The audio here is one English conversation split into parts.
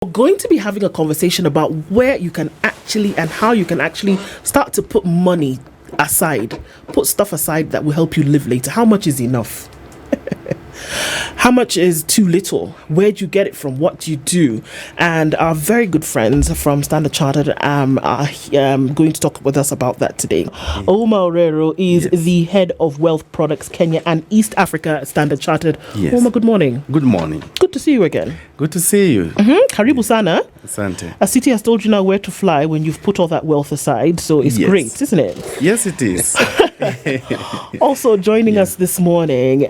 We're going to be having a conversation about where you can actually and how you can actually start to put money aside, put stuff aside that will help you live later. How much is enough? How much is too little? Where do you get it from? What do you do? And our very good friends from Standard Chartered are going to talk with us about that today. Ouma Orero is the head of Wealth Products Kenya and East Africa at Standard Chartered. Yes. Ouma, good morning. Good morning. Good to see you again. Good to see you. Karibu sana. Asante. A city has told you now where to fly when you've put all that wealth aside, so it's great, isn't it? Yes, it is. Also joining us this morning,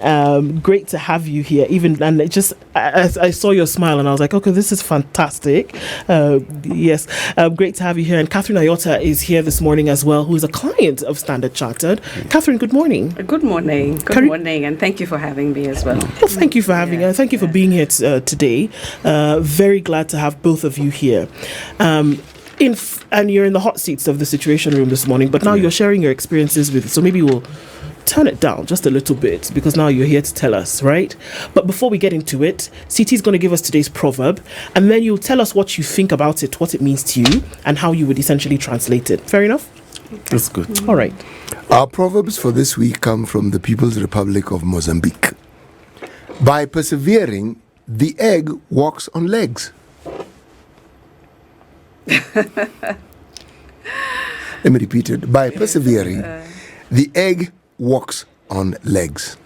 great to have you here. Even and it just I saw your smile and I was like, okay, this is fantastic. Yes, great to have you here. And Catherine Ayota is here this morning as well, who is a client of Standard Chartered. Catherine, good morning. Good morning. Good morning, and thank you for having me as well. Well, thank you for having us. Thank you for being here today. Very glad to have both of you here. And you're in the hot seats of the Situation Room this morning, but now you're sharing your experiences with, so maybe we'll turn it down just a little bit because now you're here to tell us, right? But before we get into it, CT is going to give us today's proverb, and then you'll tell us what you think about it, what it means to you, and how you would essentially translate it. Fair enough? That's good. All right. Our proverbs for this week come from the People's Republic of Mozambique. By persevering, the egg walks on legs. Let me repeat it. By persevering, the egg walks on legs.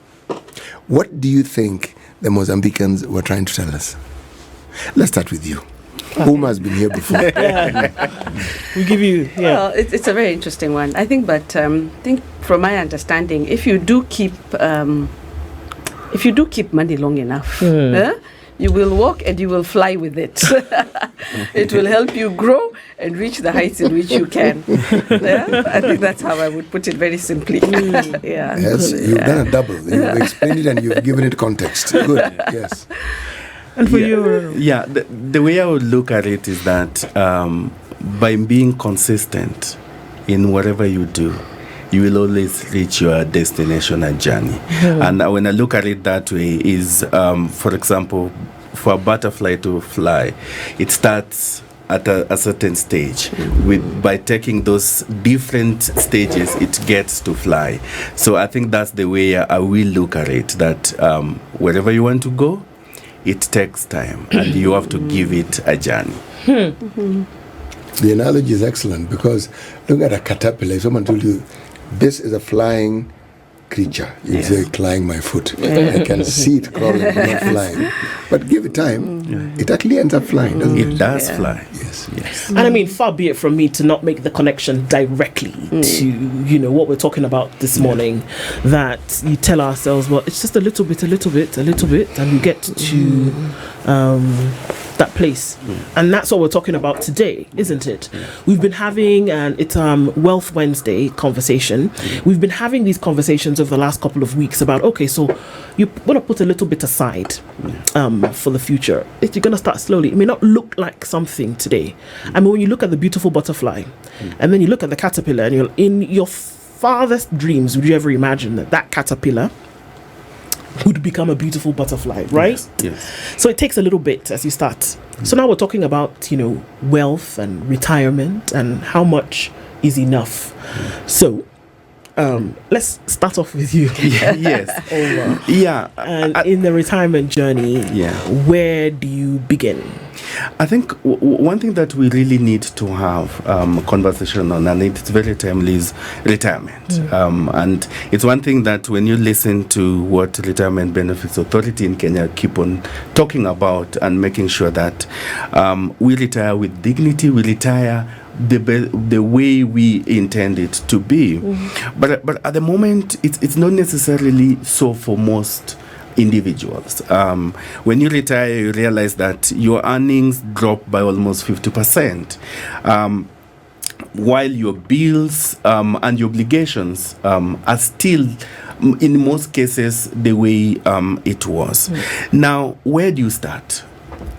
What do you think the Mozambicans were trying to tell us? Let's start with you. Ouma has been here before. We give you. Well, it's a very interesting one. I think, but think from my understanding, if you do keep money long enough, you will walk and you will fly with it. It will help you grow and reach the heights in which you can. I think that's how I would put it very simply. Yes, you've done a double. You've explained it and you've given it context. Good, yes. And for you? Yeah, the way I would look at it is that by being consistent in whatever you do, you will always reach your destination and journey. And when I look at it that way is, for example, for a butterfly to fly, it starts at a certain stage. By taking those different stages, it gets to fly. So I think that's the way I will look at it, that wherever you want to go, it takes time and you have to give it a journey. The analogy is excellent because look at a caterpillar. If someone told you, this is a flying creature, you say, clawing my foot. I can see it crawling, but not flying. But give it time, it actually ends up flying, doesn't it? It does fly. Yes. And I mean, far be it from me to not make the connection directly to, what we're talking about this morning, that you tell ourselves, well, it's just a little bit, and you get to that place. And that's what we're talking about today, isn't it? We've been having it's Wealth Wednesday conversation. We've been having these conversations over the last couple of weeks about, okay, so you want to put a little bit aside for the future. You're going to start slowly. It may not look like something today. I mean, when you look at the beautiful butterfly and then you look at the caterpillar, and you're in your farthest dreams, would you ever imagine that caterpillar would become a beautiful butterfly, right? Yes. So it takes a little bit as you start. So now we're talking about, wealth and retirement and how much is enough. So let's start off with you. Yes. And in the retirement journey, where do you begin? I think one thing that we really need to have a conversation on, and it's very timely, is retirement. And it's one thing that when you listen to what Retirement Benefits Authority in Kenya keep on talking about and making sure that we retire with dignity, we retire the way we intend it to be. But at the moment, it's not necessarily so for most individuals. When you retire, you realize that your earnings drop by almost 50%, while your bills and your obligations are still, in most cases, the way it was. Now, where do you start?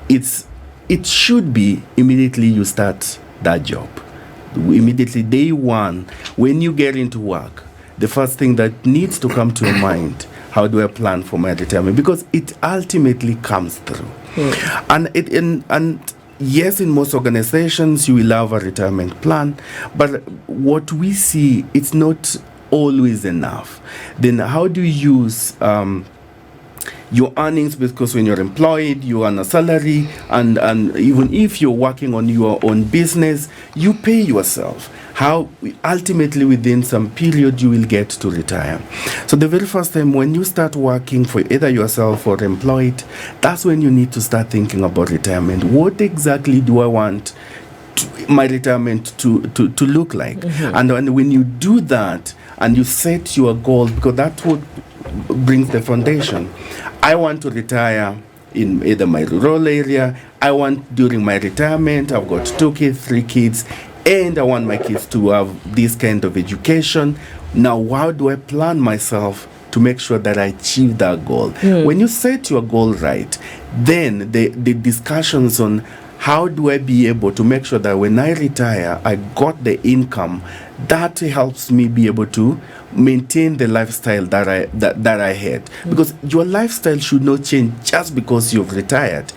It should be immediately you start that job. Immediately, day one, when you get into work, the first thing that needs to come to your mind, how do I plan for my retirement? Because it ultimately comes through. And yes, in most organizations, you will have a retirement plan, but what we see, it's not always enough. Then how do you use your earnings? Because when you're employed, you earn a salary, and even if you're working on your own business, you pay yourself. How ultimately within some period you will get to retire. So the very first time when you start working for either yourself or employed, that's when you need to start thinking about retirement. What exactly do I want my retirement to look like? And when you do that and you set your goals, because that's what brings the foundation. I want to retire in either my rural area. I want during my retirement, I've got 2 kids, 3 kids, and I want my kids to have this kind of education. Now, how do I plan myself to make sure that I achieve that goal? When you set your goal right, then the discussions on how do I be able to make sure that when I retire, I got the income that helps me be able to maintain the lifestyle that I had. Because your lifestyle should not change just because you've retired.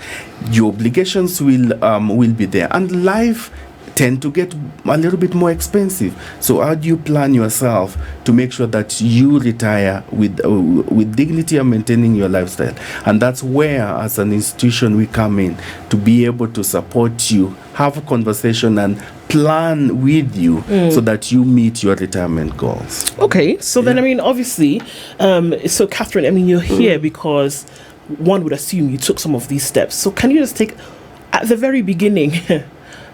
Your obligations will be there, and life tend to get a little bit more expensive. So how do you plan yourself to make sure that you retire with dignity and maintaining your lifestyle? And that's where, as an institution, we come in to be able to support you, have a conversation, and plan with you so that you meet your retirement goals. Okay, so then, I mean, obviously, so Catherine, I mean, you're here because one would assume you took some of these steps. So can you just take, at the very beginning,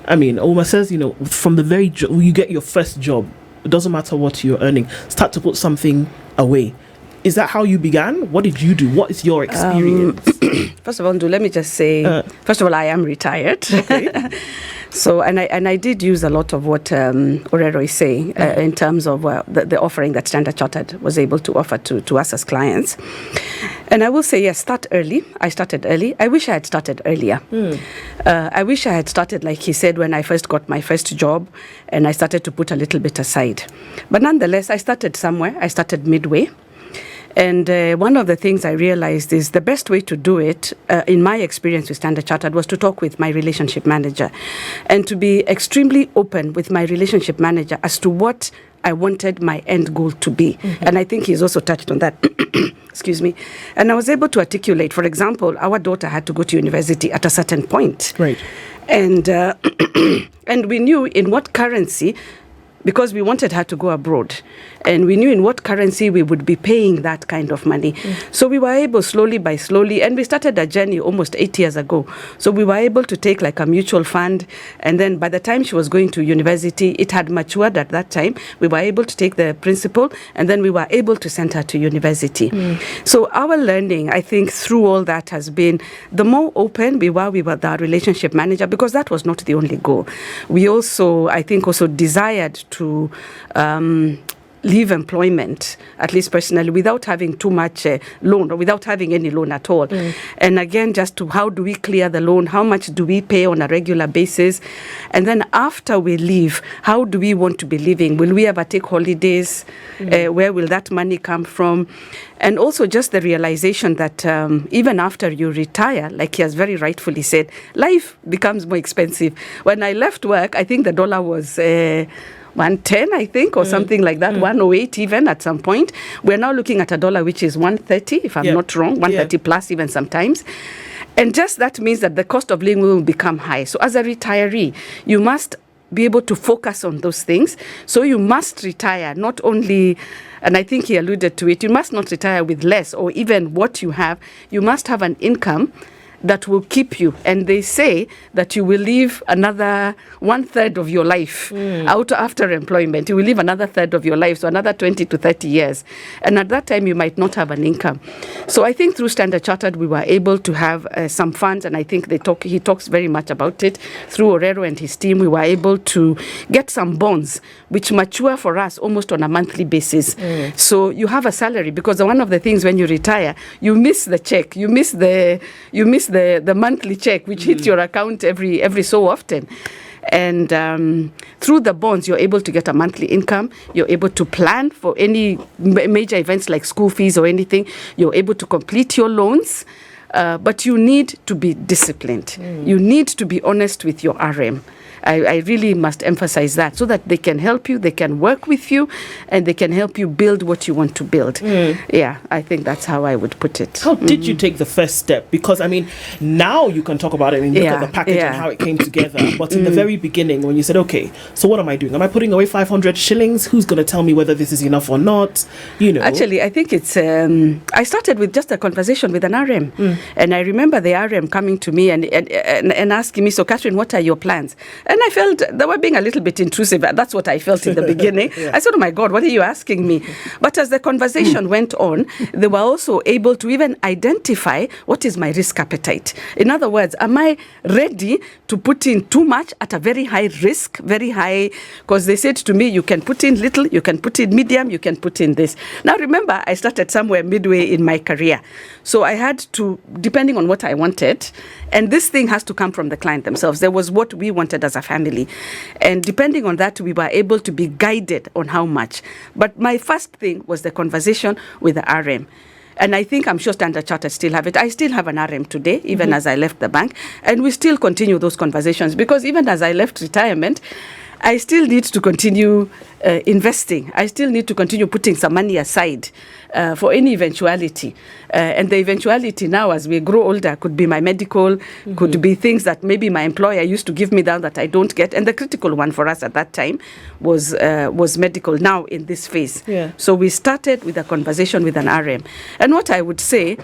I mean, Ouma says, you know, from the very you get your first job, it doesn't matter what you're earning, start to put something away. Is that how you began? What did you do? What is your experience? First of all, let me just say, first of all, I am retired. Okay. So, and I did use a lot of what Orero is saying in terms of the offering that Standard Chartered was able to offer to us as clients. And I will say, yes, start early. I started early. I wish I had started earlier. I wish I had started, like he said, when I first got my first job, and I started to put a little bit aside. But nonetheless, I started somewhere. I started midway. And one of the things I realized is the best way to do it, in my experience with Standard Chartered, was to talk with my relationship manager and to be extremely open with my relationship manager as to what I wanted my end goal to be. And I think he's also touched on that. Excuse me. And I was able to articulate, for example, our daughter had to go to university at a certain point. Right. And and we knew in what currency, because we wanted her to go abroad, and we knew in what currency we would be paying that kind of money. So we were able slowly by slowly, and we started a journey almost 8 years ago. So we were able to take like a mutual fund, and then by the time she was going to university, it had matured at that time. We were able to take the principal, and then we were able to send her to university. So our learning, I think, through all that has been the more open we were with our relationship manager, because that was not the only goal. We also, I think, also desired to leave employment, at least personally, without having too much loan, or without having any loan at all. And again, just to how do we clear the loan? How much do we pay on a regular basis? And then after we leave, how do we want to be living? Will we ever take holidays? Where will that money come from? And also just the realization that even after you retire, like he has very rightfully said, life becomes more expensive. When I left work, I think the dollar was 110, I think, or something like that, 108 even at some point. We're now looking at a dollar which is 130, if I'm not wrong, 130 plus even sometimes. And just that means that the cost of living will become high. So as a retiree, you must be able to focus on those things. So you must retire not only, and I think he alluded to it, you must not retire with less or even what you have. You must have an income that will keep you. And they say that you will live another 1/3 of your life out after employment. You will live another third of your life, so another 20 to 30 years. And at that time, you might not have an income. So I think through Standard Chartered, we were able to have some funds, and I think he talks very much about it. Through Orero and his team, we were able to get some bonds, which mature for us almost on a monthly basis. So you have a salary, because one of the things when you retire, you miss the check, you miss the monthly check, which hits your account every so often. And through the bonds, you're able to get a monthly income. You're able to plan for any major events like school fees or anything. You're able to complete your loans. but you need to be disciplined. You need to be honest with your RM. I really must emphasize that, so that they can help you, they can work with you, and they can help you build what you want to build. Yeah, I think that's how I would put it. How did you take the first step? Because, I mean, now you can talk about it and look at the package and how it came together. But in the very beginning, when you said, okay, so what am I doing? Am I putting away 500 shillings? Who's going to tell me whether this is enough or not? You know. Actually, I think it's, I started with just a conversation with an RM. And I remember the RM coming to me and asking me, so Catherine, what are your plans? And I felt they were being a little bit intrusive. That's what I felt in the beginning. I said, oh my God, what are you asking me? But as the conversation went on, they were also able to even identify what is my risk appetite. In other words, am I ready to put in too much at a very high risk, very high? Because they said to me, you can put in little, you can put in medium, you can put in this. Now remember, I started somewhere midway in my career. So I had to, depending on what I wanted, and this thing has to come from the client themselves. There was what we wanted as a family. And depending on that, we were able to be guided on how much. But my first thing was the conversation with the RM. And I think, I'm sure Standard Chartered still have it. I still have an RM today, even as I left the bank. And we still continue those conversations, because even as I left retirement, I still need to continue investing. I still need to continue putting some money aside for any eventuality. And the eventuality now, as we grow older, could be my medical, could be things that maybe my employer used to give me down that I don't get. And the critical one for us at that time was medical, now in this phase. So we started with a conversation with an RM. And what I would say,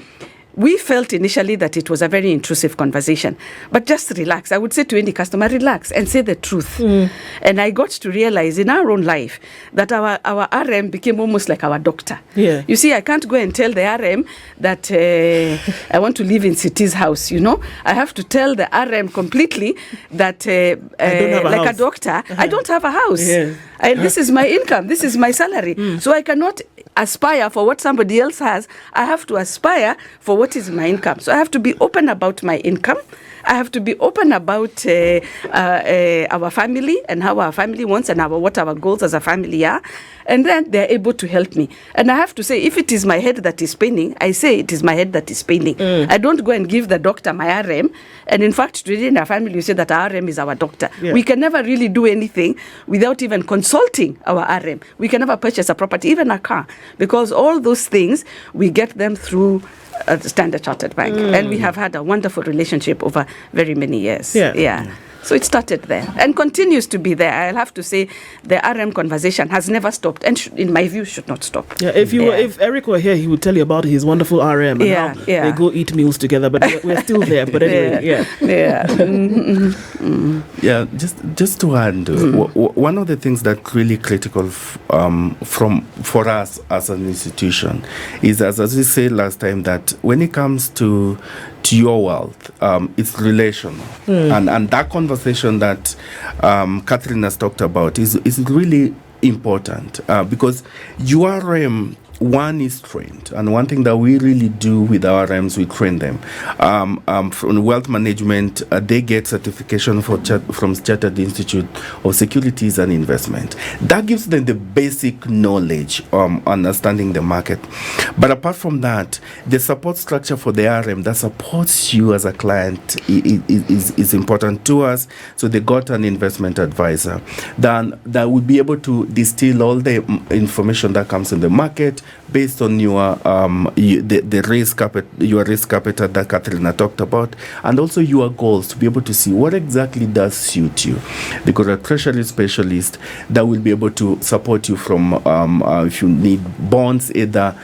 we felt initially that it was a very intrusive conversation, but just relax. I would say to any customer, relax and say the truth. And I got to realize in our own life that our RM became almost like our doctor. You see, I can't go and tell the RM that I want to live in City's house, you know. I have to tell the RM completely that like a doctor, I don't have a house. This is my income, this is my salary. So I cannot aspire for what somebody else has. I have to aspire for what is my income. So I have to be open about my income. I have to be open about our family and how our family wants and what our goals as a family are. And then they're able to help me. And I have to say, if it is my head that is paining, I say it is my head that is paining. I don't go and give the doctor my RM. And in fact, today in our family, we say that our RM is our doctor. We can never really do anything without even consulting our RM. We can never purchase a property, even a car, because all those things, we get them through Standard Chartered Bank. And we have had a wonderful relationship over very many years. So it started there and continues to be there. I'll have to say the RM conversation has never stopped, and in my view should not stop. If Eric were here, he would tell you about his wonderful RM and how they go eat meals together. But we're still there. But anyway, just to add, one of the things that's really critical for us as an institution is, as we said last time, that when it comes to your wealth, it's relational. And that conversation that Catherine has talked about is really important, because URM, one is trained, and one thing that we really do with our RMs, we train them. From wealth management, they get certification from Chartered Institute of Securities and Investment. That gives them the basic knowledge, understanding the market. But apart from that, the support structure for the RM that supports you as a client is important to us. So they got an investment advisor that would be able to distill all the information that comes in the market, based on your risk appetite that Catherine talked about, and also your goals, to be able to see what exactly does suit you. They got a treasury specialist that will be able to support you from if you need bonds, either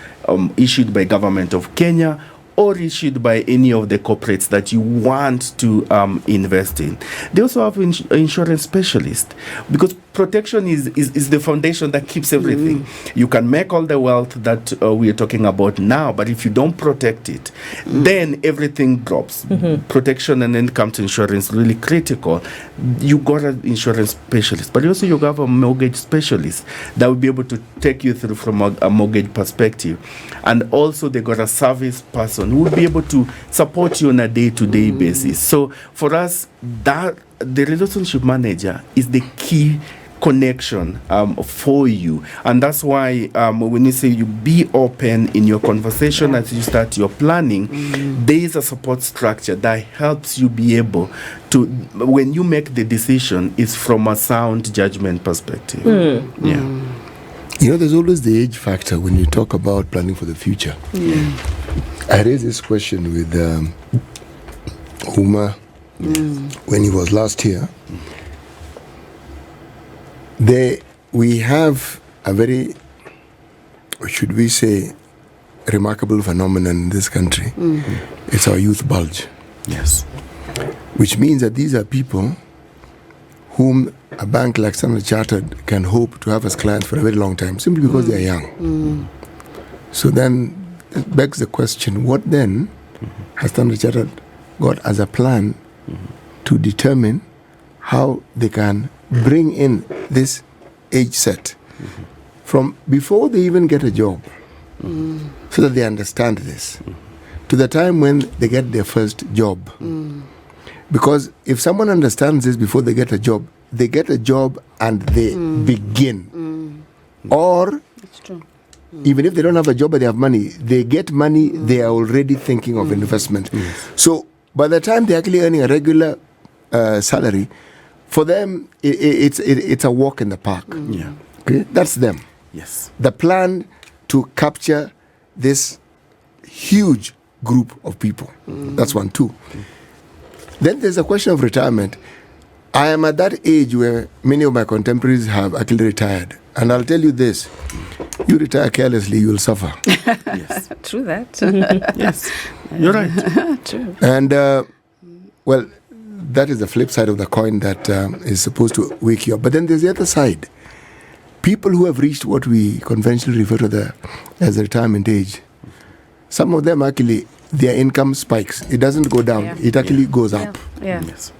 issued by government of Kenya or issued by any of the corporates that you want to invest in. They also have insurance specialists, because protection is the foundation that keeps everything. You can make all the wealth that we are talking about now, but if you don't protect it, then everything drops. Protection and then comes to insurance, really critical. You got an insurance specialist, but also you have a mortgage specialist that will be able to take you through from a mortgage perspective. And also they got a service person who will be able to support you on a day-to-day basis. So for us, that the relationship manager is the key connection for you. And that's why when you say you be open in your conversation as you start your planning, there is a support structure that helps you be able to, when you make the decision, it's from a sound judgment perspective. You know, there's always the age factor when you talk about planning for the future. I raised this question with Ouma when he was last here. We have a very, or should we say, remarkable phenomenon in this country. It's our youth bulge. Yes. Which means that these are people whom a bank like Standard Chartered can hope to have as clients for a very long time, simply because they are young. So then it begs the question, what then has Standard Chartered got as a plan to determine how they can bring in this age set from before they even get a job, so that they understand this, to the time when they get their first job. Because if someone understands this before they get a job and they begin. Or It's true. even if they don't have a job but they have money, they get money, they are already thinking of investment. So by the time they're actually earning a regular salary, for them it's a walk in the park. Okay? That's them. Yes. The plan to capture this huge group of people. That's one, too. Then there's a question of retirement. I am at that age where many of my contemporaries have actually retired. And I'll tell you this, you retire carelessly, you'll suffer. Yes. True that. Yes. You're right. True. And, well, that is the flip side of the coin that is supposed to wake you up. But then there's the other side. People who have reached what we conventionally refer to as the retirement age, some of them actually, their income spikes. It doesn't go down. It actually goes up. Yes.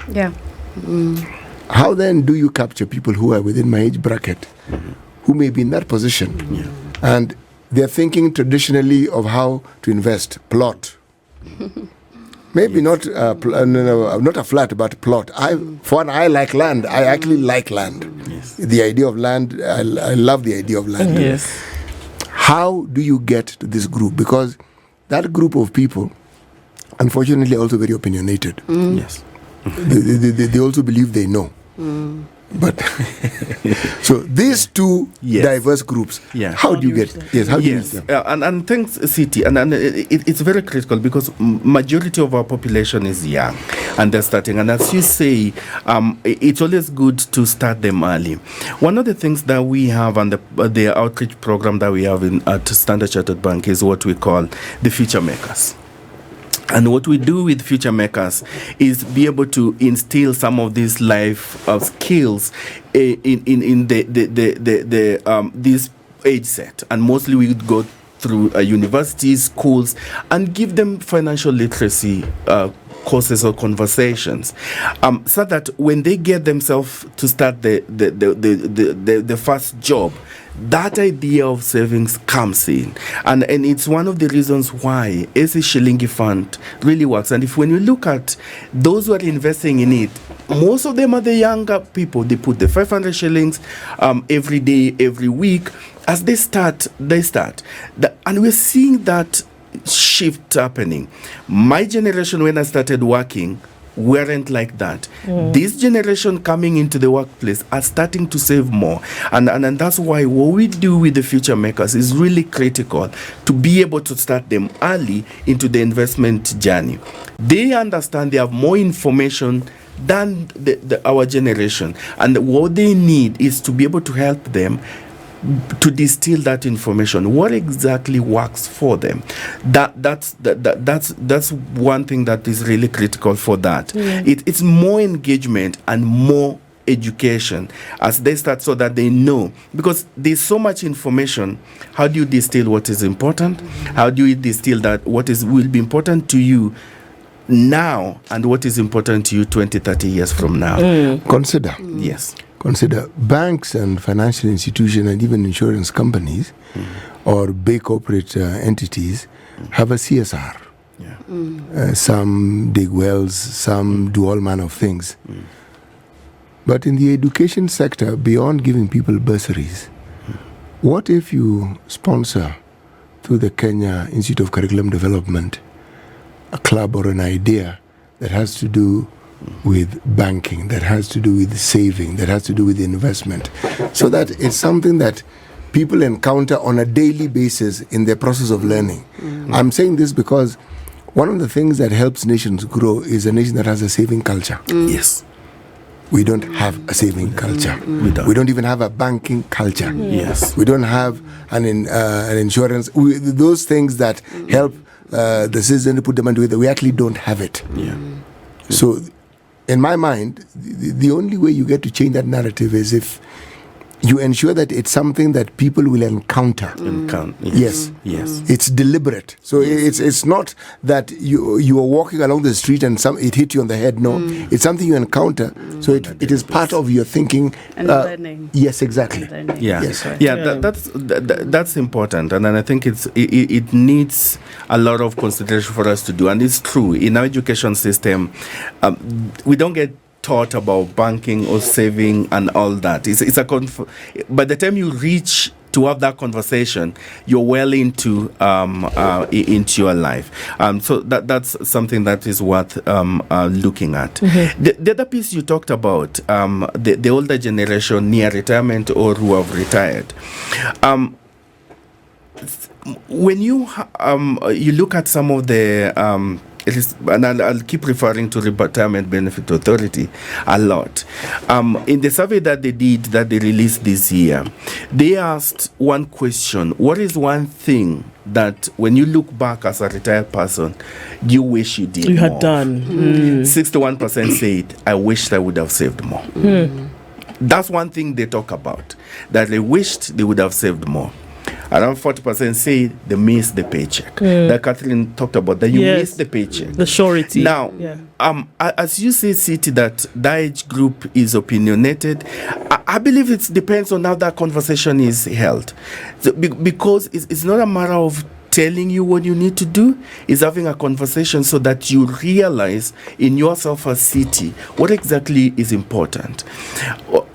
Yeah. How then do you capture people who are within my age bracket, who may be in that position, and they're thinking traditionally of how to invest, plot? Maybe not not a flat, but plot. I like land. I actually like land. Yes. The idea of land, I love the idea of land. Yes. How do you get to this group? Because that group of people, unfortunately, are also very opinionated. Yes. They also believe they know. But so these two diverse groups, how do you get? Yes, how do you get them? And thanks, City, and it's very critical because majority of our population is young and they're starting. And as you say, it's always good to start them early. One of the things that we have and the outreach program that we have at Standard Chartered Bank is what we call the Future Makers. And what we do with Future Makers is be able to instill some of these life skills in this age set. And mostly we would go through universities, schools, and give them financial literacy courses or conversations, so that when they get themselves to start the first job, that idea of savings comes in, and it's one of the reasons why AC Shilingi Fund really works. And when you look at those who are investing in it, most of them are the younger people. They put the 500 shillings every day, every week. As they start, and we're seeing that shift happening. My generation, when I started working, weren't like that. This generation coming into the workplace are starting to save more, and that's why what we do with the Future Makers is really critical, to be able to start them early into the investment journey. They understand, they have more information than our generation, and what they need is to be able to help them to distill that information. What exactly works for them? That's one thing that is really critical for that. It's more engagement and more education as they start, so that they know, because there's so much information. How do you distill what is important? How do you distill that what will be important to you now and what is important to you 20-30 years from now? Consider banks and financial institutions and even insurance companies or big corporate entities have a CSR. Some dig wells, some do all manner of things. But in the education sector, beyond giving people bursaries, what if you sponsor through the Kenya Institute of Curriculum Development a club or an idea that has to do with banking, that has to do with saving, that has to do with investment, so that it's something that people encounter on a daily basis in their process of learning. I'm saying this because one of the things that helps nations grow is a nation that has a saving culture. Yes. We don't have a saving culture. We don't even have a banking culture. Yes. We don't have an insurance. Those things that help the citizen to put the money together, we actually don't have it. Yeah. So, in my mind, the only way you get to change that narrative is if you ensure that it's something that people will encounter. Yes. It's deliberate. So it's not that you are walking along the street and it hit you on the head. No, it's something you encounter. So it is part of your thinking and learning. Yes, exactly. That's important, and I think it needs a lot of consideration for us to do. And it's true in our education system, we don't get taught about banking or saving and all that. It's by the time you reach to have that conversation, you're well into your life. So that's something that is worth looking at. The other piece you talked about, the older generation near retirement or who have retired. When you look at some of the and I'll keep referring to Retirement Benefit Authority a lot. In the survey that they did, that they released this year, they asked one question: what is one thing that, when you look back as a retired person, you wish you did? You had more? done. 61% said, "I wished I would have saved more." That's one thing they talk about, that they wished they would have saved more. Around 40% say they missed the paycheck. That Catherine talked about, that you missed the paycheck. The surety. Now, as you say, City, that age group is opinionated, I believe it depends on how that conversation is held. So, because it's not a matter of telling you what you need to do, is having a conversation so that you realize in yourself as City what exactly is important.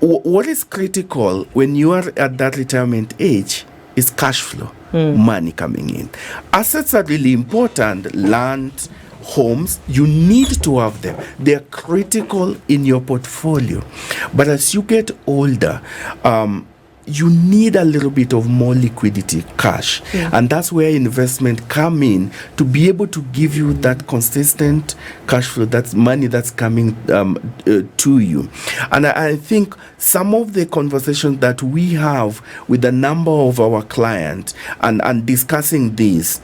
What is critical when you are at that retirement age is cash flow, money coming in. Assets are really important. Land, homes, you need to have them. They are critical in your portfolio. But as you get older, you need a little bit of more liquidity, cash. And that's where investment come in, to be able to give you that consistent cash flow, that's money that's coming to you. And I think some of the conversations that we have with a number of our clients and discussing this,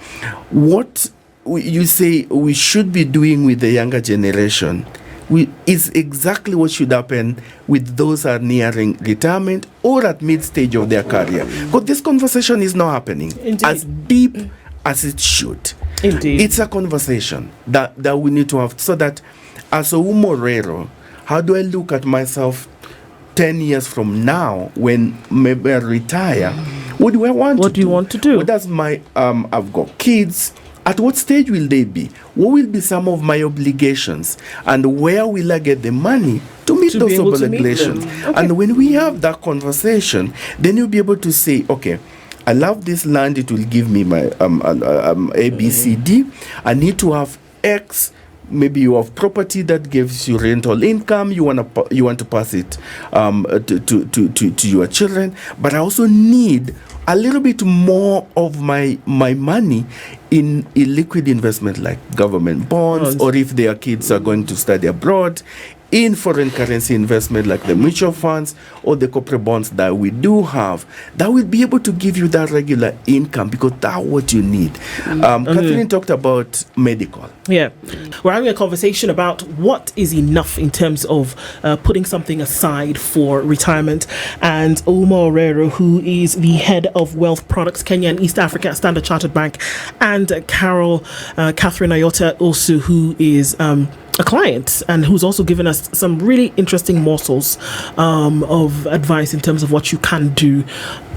what you say we should be doing with the younger generation is exactly what should happen with those who are nearing retirement or at mid-stage of their career. But this conversation is not happening as deep as it should. Indeed. It's a conversation that we need to have, so that as a Orero, how do I look at myself 10 years from now when maybe I retire? What do I want What do you want to do? Well, that's my, I've got kids. At what stage will they be? What will be some of my obligations? And where will I get the money to meet those obligations? And when we have that conversation, then you'll be able to say, okay, I love this land, it will give me my A, B, C, D. I need to have X. Maybe you have property that gives you rental income. You want to pass it to your children. But I also need a little bit more of my money in illiquid investment, like government bonds, or if their kids are going to study abroad, in foreign currency investment like the mutual funds or the corporate bonds that we do have, that will be able to give you that regular income, because that's what you need. Catherine talked about medical. Yeah. We're having a conversation about what is enough in terms of putting something aside for retirement. And Ouma Orero, who is the head of Wealth Products Kenya and East Africa at Standard Chartered Bank, and Catherine Ayota also, who is a client and who's also given us some really interesting morsels of advice in terms of what you can do.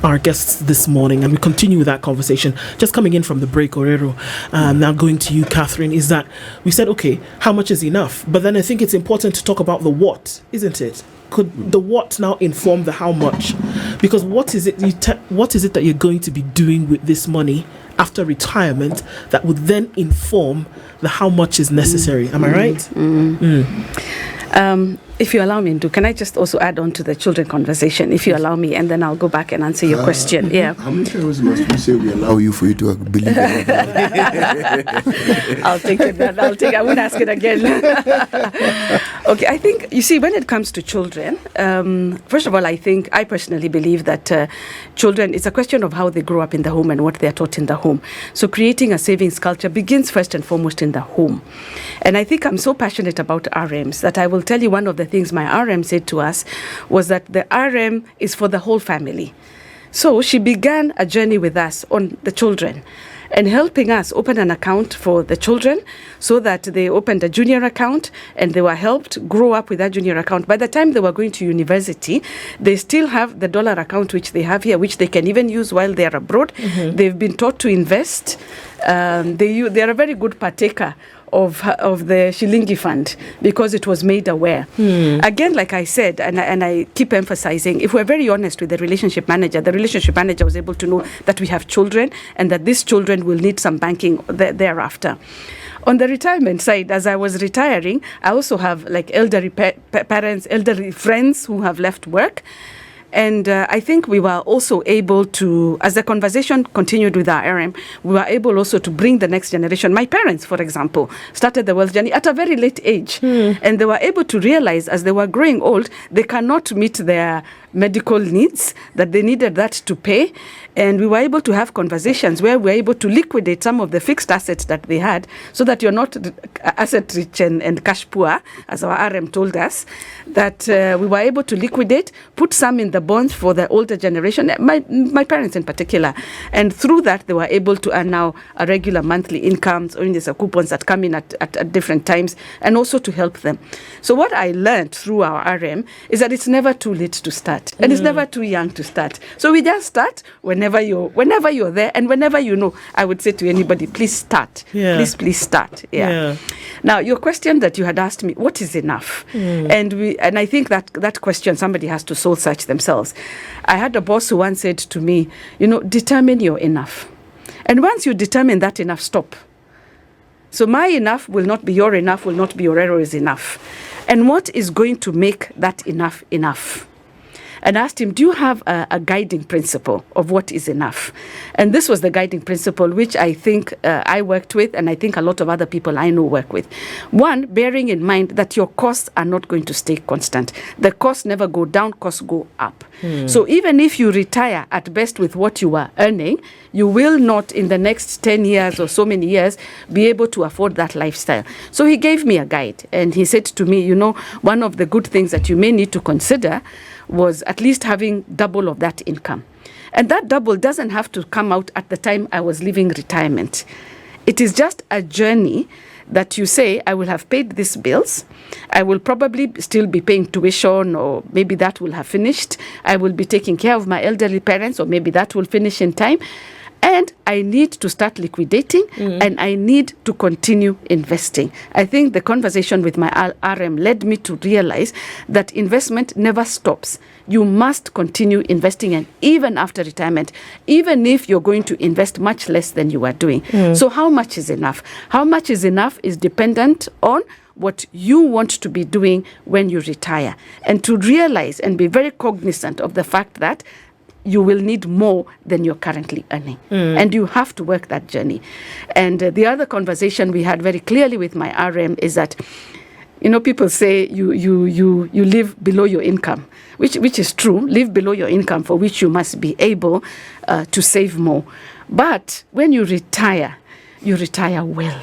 Our guests this morning, and we continue with that conversation. Just coming in from the break, Orero, now going to you, Catherine, is that we said, okay, how much is enough? But then I think it's important to talk about the what, isn't it? Could the what now inform the how much? Because what is it that you're going to be doing with this money after retirement that would then inform the how much is necessary? Am I right? If you allow me, can I just also add on to the children conversation, if you allow me, and then I'll go back and answer your question. Yeah. How many times must we say we allow you for you to believe it? I'll take it. I won't ask it again. Okay, I think, you see, when it comes to children, first of all, I personally believe that children, it's a question of how they grow up in the home and what they're taught in the home. So creating a savings culture begins first and foremost in the home. And I think I'm so passionate about RMs that I will tell you one of the things my RM said to us was that the RM is for the whole family. So she began a journey with us on the children and helping us open an account for the children so that they opened a junior account and they were helped grow up with that junior account. By the time they were going to university, they still have the dollar account which they have here, which they can even use while they are abroad. Mm-hmm. They've been taught to invest. They are a very good partaker of the Shilingi Fund because it was made aware. Again, like I said, and I keep emphasizing, if we're very honest with the relationship manager was able to know that we have children and that these children will need some banking thereafter. On the retirement side, as I was retiring, I also have like elderly parents, elderly friends who have left work. And I think we were also able to, as the conversation continued with our RM, we were able also to bring the next generation. My parents, for example, started the wealth journey at a very late age. And they were able to realize as they were growing old, they cannot meet their medical needs, that they needed that to pay. And we were able to have conversations where we were able to liquidate some of the fixed assets that they had so that you're not asset rich and cash poor, as our RM told us, that we were able to liquidate, put some in the bonds for the older generation, my parents in particular. And through that, they were able to earn now a regular monthly incomes, or in these coupons that come in at different times, and also to help them. So what I learned through our RM is that it's never too late to start. And it's never too young to start. So we just start whenever you're there, and whenever you know. I would say to anybody, please start. Yeah. Please start. Yeah. Now, your question that you had asked me, what is enough? And I think that question somebody has to soul search themselves. I had a boss who once said to me, determine your enough. And once you determine that enough, stop. So my enough will not be your enough, will not be Orero is enough. And what is going to make that enough enough? And asked him, do you have a guiding principle of what is enough? And this was the guiding principle which I think I worked with, and I think a lot of other people I know work with. One, bearing in mind that your costs are not going to stay constant. The costs never go down, costs go up. So even if you retire at best with what you are earning, you will not in the next 10 years or so many years be able to afford that lifestyle. So he gave me a guide, and he said to me, one of the good things that you may need to consider was at least having double of that income. And that double doesn't have to come out at the time I was leaving retirement. It is just a journey that you say, I will have paid these bills. I will probably still be paying tuition, or maybe that will have finished. I will be taking care of my elderly parents, or maybe that will finish in time. And I need to start liquidating, and I need to continue investing. I think the conversation with my RM led me to realize that investment never stops. You must continue investing, and even after retirement, even if you're going to invest much less than you are doing. So how much is enough? How much is enough is dependent on what you want to be doing when you retire, and to realize and be very cognizant of the fact that you will need more than you're currently earning. And you have to work that journey. And the other conversation we had very clearly with my RM is that, people say you live below your income, which is true. Live below your income, for which you must be able to save more. But when you retire well.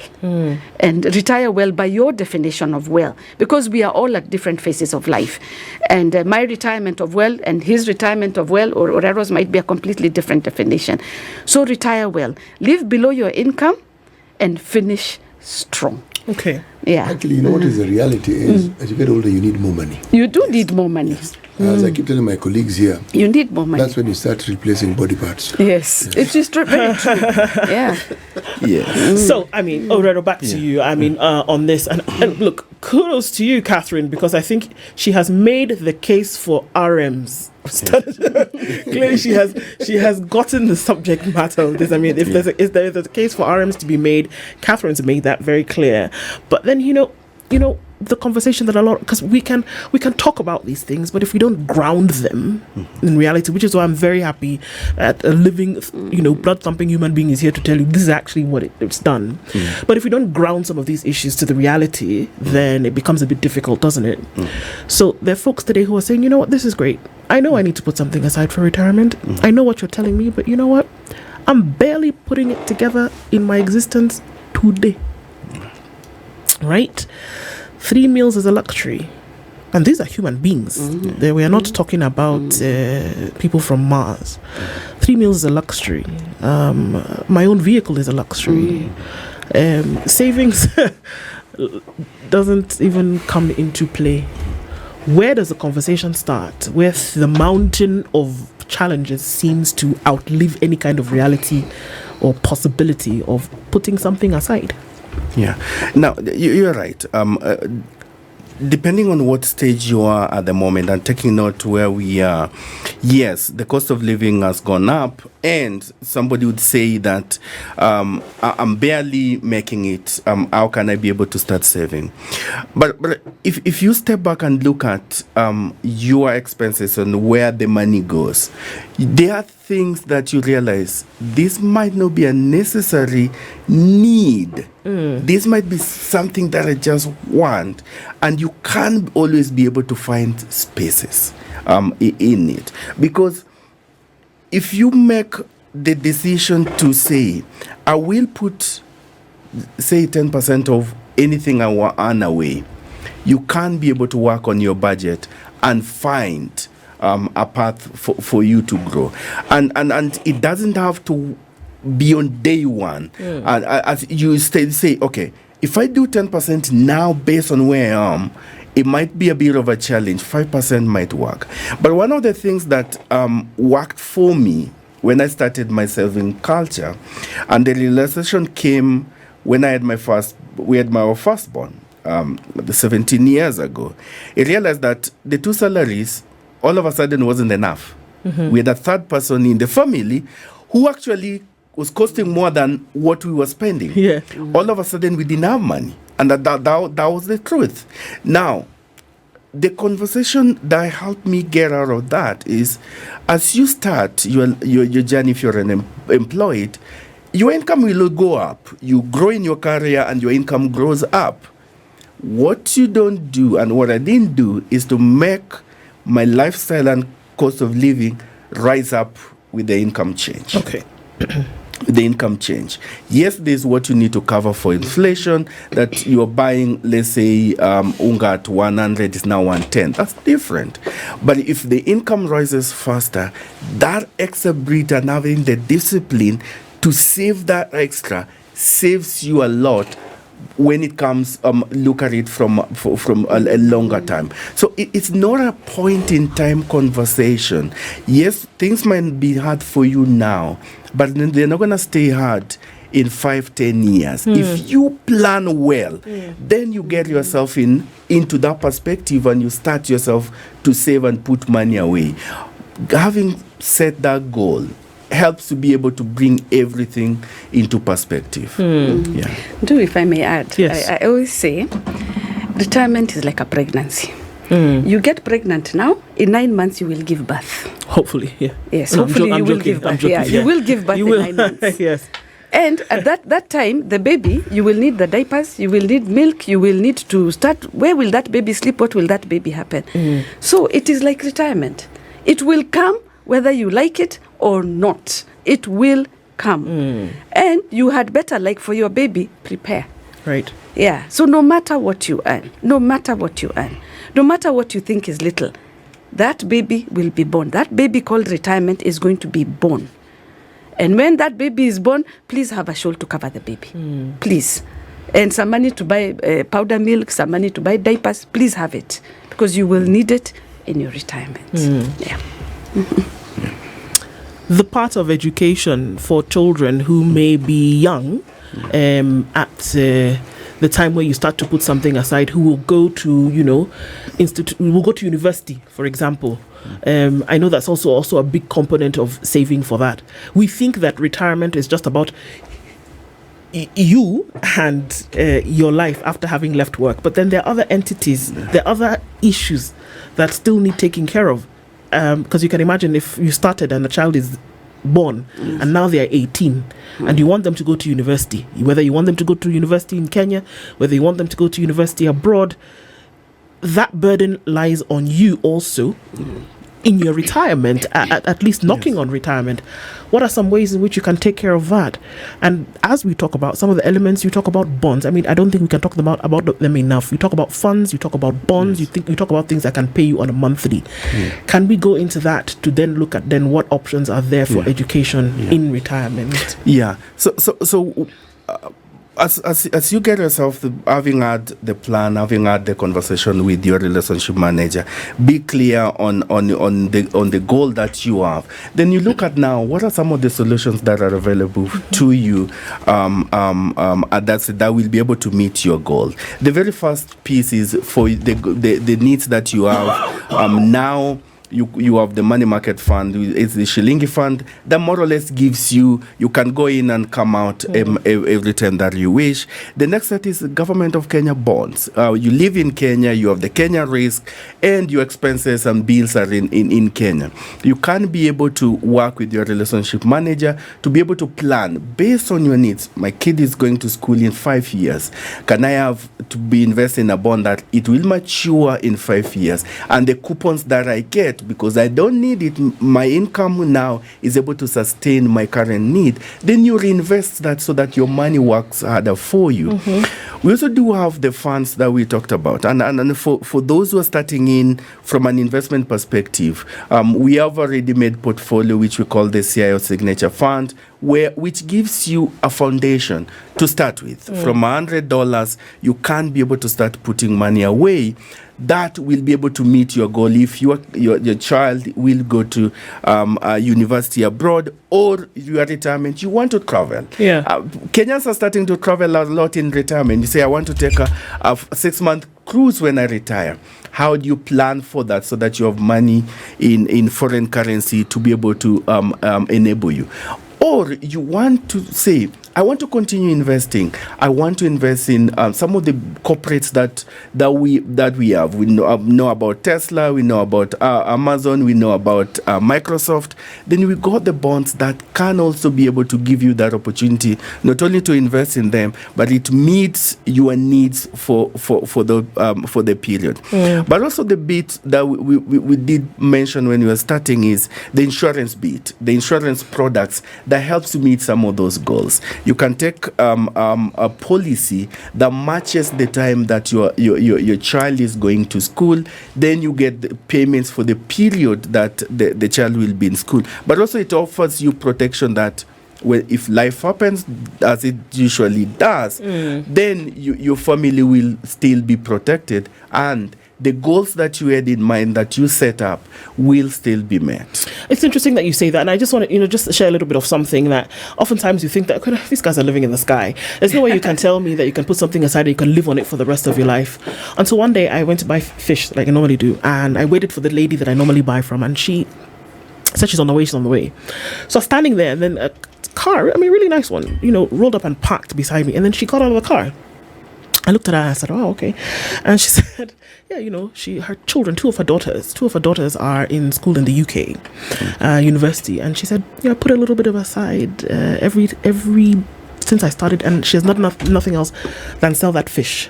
And retire well by your definition of well, because we are all at different phases of life. And my retirement of well and his retirement of well, or Orero's, might be a completely different definition. So retire well. Live below your income and finish strong. Okay. Yeah. Actually, you know what is the reality is, as you get older, you need more money. You do need more money. As I keep telling my colleagues here, You need more money. that's when you start replacing body parts. Yes, it is very true. Yeah. Yeah. So, I mean, Orero, back to you. I mean, on this, and look, kudos to you, Catherine, because I think she has made the case for RMs. Clearly, she has gotten the subject matter of this. I mean, if there's a case for RMs to be made, Catherine's made that very clear. But then, you know, the conversation that because we can talk about these things, but if we don't ground them in reality, which is why I'm very happy that a living, blood thumping human being is here to tell you this is actually what it's done. But if we don't ground some of these issues to the reality, then it becomes a bit difficult, doesn't it? So there are folks today who are saying, you know what, this is great. I know I need to put something aside for retirement. I know what you're telling me, but you know what? I'm barely putting it together in my existence today. Right? 3 meals is a luxury, and these are human beings. We are not talking about people from Mars. 3 meals is a luxury. My own vehicle is a luxury. Savings doesn't even come into play. Where does the conversation start? Where the mountain of challenges seems to outlive any kind of reality or possibility of putting something aside. Yeah. Now, you're right. Depending on what stage you are at the moment and taking note where we are, yes, the cost of living has gone up, and somebody would say that I'm barely making it. How can I be able to start saving? But if you step back and look at your expenses and where the money goes, there are things that you realize this might not be a necessary need. This might be something that I just want, and you can't always be able to find spaces in it. Because if you make the decision to say, I will put, say, 10% of anything I earn away, you can't be able to work on your budget and find a path for you to grow. And it doesn't have to be on day one. As you say, okay, if I do 10% now based on where I am, it might be a bit of a challenge. 5% might work. But one of the things that worked for me when I started my saving culture, and the realization came when we had our firstborn, 17 years ago. I realized that the 2 salaries all of a sudden wasn't enough. We had a third person in the family who actually was costing more than what we were spending. All of a sudden we didn't have money, and that was the truth. Now, the conversation that helped me get out of that is, as you start your journey, if you're employed, your income will go up. You grow in your career and your income grows up. What you don't do, and what I didn't do, is to make my lifestyle and cost of living rise up with the income change. Okay. The income change. Yes, there's what you need to cover for inflation, that you're buying, let's say, unga at 100 is now 110. That's different. But if the income rises faster, that extra bit and having the discipline to save that extra saves you a lot when it comes, look at it from a longer time. So it's not a point in time conversation. Yes, things might be hard for you now, but they're not going to stay hard in 5-10 years. If you plan well, then you get yourself into that perspective, and you start yourself to save and put money away. Having set that goal helps to be able to bring everything into perspective. Yeah. Do, if I may add, Yes. I always say retirement is like a pregnancy. You get pregnant now, in 9 months you will give birth. Hopefully, yeah. Yes, No, hopefully I'm you will joking, give I'm birth. joking, Yeah, yeah. you will give birth You in will. 9 months. Yes. And at that time, the baby, you will need the diapers, you will need milk, you will need to start, where will that baby sleep, what will that baby happen? So it is like retirement. It will come whether you like it or not. It will come. And you had better, like for your baby, prepare. Right. Yeah. So no matter what you earn, no matter what you think is little, that baby will be born. That baby called retirement is going to be born. And when that baby is born, please have a shawl to cover the baby. Please. and some money to buy powder milk, some money to buy diapers, please have it, because you will need it in your retirement. Yeah. The part of education for children who may be young at the time where you start to put something aside, who will go to, will go to university, for example. I know that's also a big component of saving for that. We think that retirement is just about you and your life after having left work, but then there are other entities, there are other issues that still need taking care of. Because you can imagine if you started and a child is born and now they are 18 and you want them to go to university, whether you want them to go to university in Kenya, whether you want them to go to university abroad, that burden lies on you also in your retirement, at least knocking on retirement. What are some ways in which you can take care of that? And as we talk about some of the elements, you talk about bonds. I mean, I don't think we can talk about them enough. You talk about funds, you talk about bonds, you talk about things that can pay you on a monthly. Can we go into that to then look at then what options are there for education in retirement? Yeah. So as you get yourself, having had the plan, having had the conversation with your relationship manager, be clear on the goal that you have. Then you look at now what are some of the solutions that are available to you that will be able to meet your goal. The very first piece is for the needs that you have now. You have the money market fund, it's the Shilingi fund that more or less gives you can go in and come out every time that you wish. The next set is the government of Kenya bonds. You live in Kenya, you have the Kenya risk, and your expenses and bills are in Kenya. You can be able to work with your relationship manager to be able to plan based on your needs. My kid is going to school in 5 years. Can I have to be invested in a bond that it will mature in 5 years? And the coupons that I get, because I don't need it, my income now is able to sustain my current need, then you reinvest that so that your money works harder for you. We also do have the funds that we talked about, and for those who are starting in from an investment perspective, we have a ready-made portfolio which we call the CIO Signature Fund, which gives you a foundation to start with. From $100, you can be able to start putting money away that will be able to meet your goal if your child will go to a university abroad, or your retirement, you want to travel. Kenyans are starting to travel a lot in retirement. You say, I want to take a 6-month cruise when I retire. How do you plan for that so that you have money in foreign currency to be able to enable you? Or you want to say, I want to continue investing. I want to invest in some of the corporates that we have. We know about Tesla. We know about Amazon. We know about Microsoft. Then we got the bonds that can also be able to give you that opportunity, not only to invest in them, but it meets your needs for the period. But also the bit that we did mention when we were starting is the insurance bit, the insurance products that helps to meet some of those goals. You can take a policy that matches the time that your child is going to school. Then you get the payments for the period that the child will be in school. But also it offers you protection that if life happens, as it usually does, then your family will still be protected, and the goals that you had in mind that you set up will still be met. It's interesting that you say that, and I just want to, just share a little bit of something that oftentimes you think that these guys are living in the sky. There's no way you can tell me that you can put something aside and you can live on it for the rest of your life. Until one day I went to buy fish like I normally do, and I waited for the lady that I normally buy from, and she said she's on the way. So I was standing there, and then a car, really nice one, rolled up and parked beside me, and then she got out of the car. I looked at her and I said, oh, okay. And she said, yeah, her children, two of her daughters are in school in the UK, university. And she said, yeah, I put a little bit of aside every since I started, and she has nothing else than sell that fish.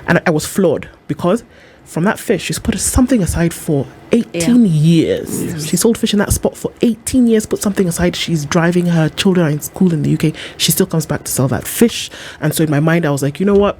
And I was floored, because from that fish, she's put something aside for 18 years. Yes. She sold fish in that spot for 18 years, put something aside. She's driving, her children are in school in the UK. She still comes back to sell that fish. And so in my mind, I was like, you know what?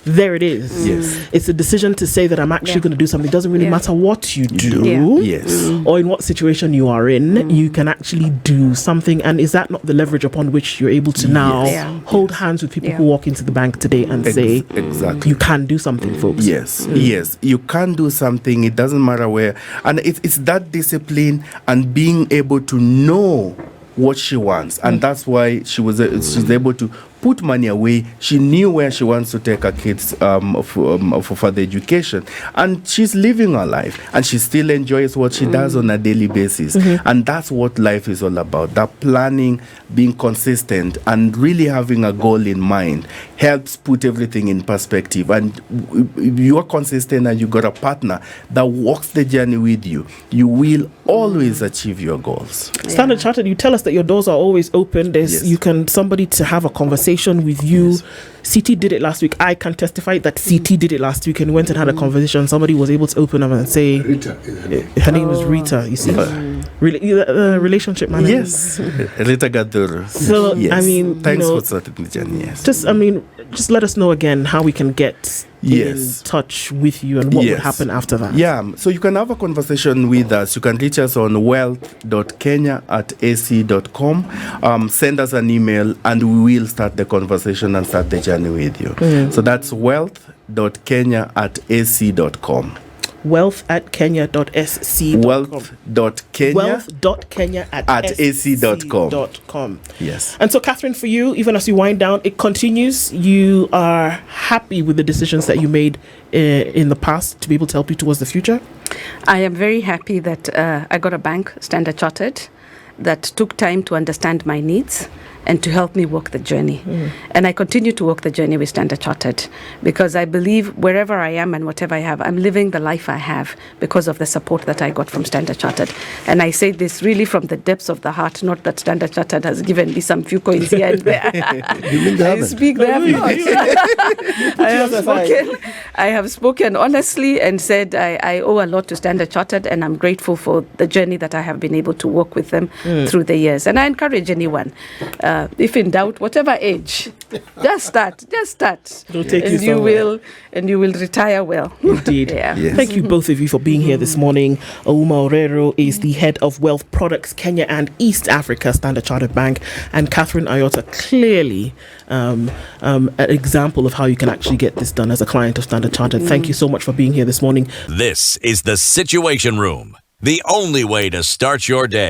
there it is. Yes. It's a decision to say that I'm actually going to do something. It doesn't really matter what you do Yes. or in what situation you are in. You can actually do something. And is that not the leverage upon which you're able to now hold hands with people who walk into the bank today and say, exactly, you can do something, folks? Yes, yes, you can do something. It doesn't matter where. And it's that discipline and being able to know what she wants. And that's why she's able to put money away. She knew where she wants to take her kids for further education, and she's living her life, and she still enjoys what she does on a daily basis. And that's what life is all about. That planning, being consistent, and really having a goal in mind helps put everything in perspective. And if you are consistent and you got a partner that walks the journey with you, you will always achieve your goals. Standard Chartered, you tell us that your doors are always open. There's somebody to have a conversation with you. CT did it last week. I can testify that CT did it last week and went and had a conversation. Somebody was able to open up and say, Rita, her name is Rita. You see, relationship manager. Yes, Rita Gaduru. So yes. I mean, thanks for starting the journey. Yes. Just let us know again how we can get in touch with you and what would happen after that. Yeah, so you can have a conversation with us. You can reach us on wealth.kenya@ac.com. Send us an email and we will start the conversation and start the journey with you. So that's wealth.kenya@ac.com. wealth@kenya.sc.com. wealth.kenya@ac.com. Yes. And so, Catherine, for you, even as you wind down, it continues. You are happy with the decisions that you made in the past to be able to help you towards the future? I am very happy that I got a bank, Standard Chartered, that took time to understand my needs and to help me walk the journey. And I continue to walk the journey with Standard Chartered because I believe wherever I am and whatever I have, I'm living the life I have because of the support that I got from Standard Chartered. And I say this really from the depths of the heart, not that Standard Chartered has given me some few coins here and there. I speak there. I have spoken honestly and said I owe a lot to Standard Chartered, and I'm grateful for the journey that I have been able to walk with them through the years. And I encourage anyone, if in doubt, whatever age, just start. It'll take and you will retire well. Indeed. Yes. Thank you both of you for being here this morning. Ouma Orero is the head of Wealth Products Kenya and East Africa, Standard Chartered Bank, and Catherine Ayota, clearly an example of how you can actually get this done as a client of Standard Chartered. Thank you so much for being here this morning. This is the Situation Room, the only way to start your day.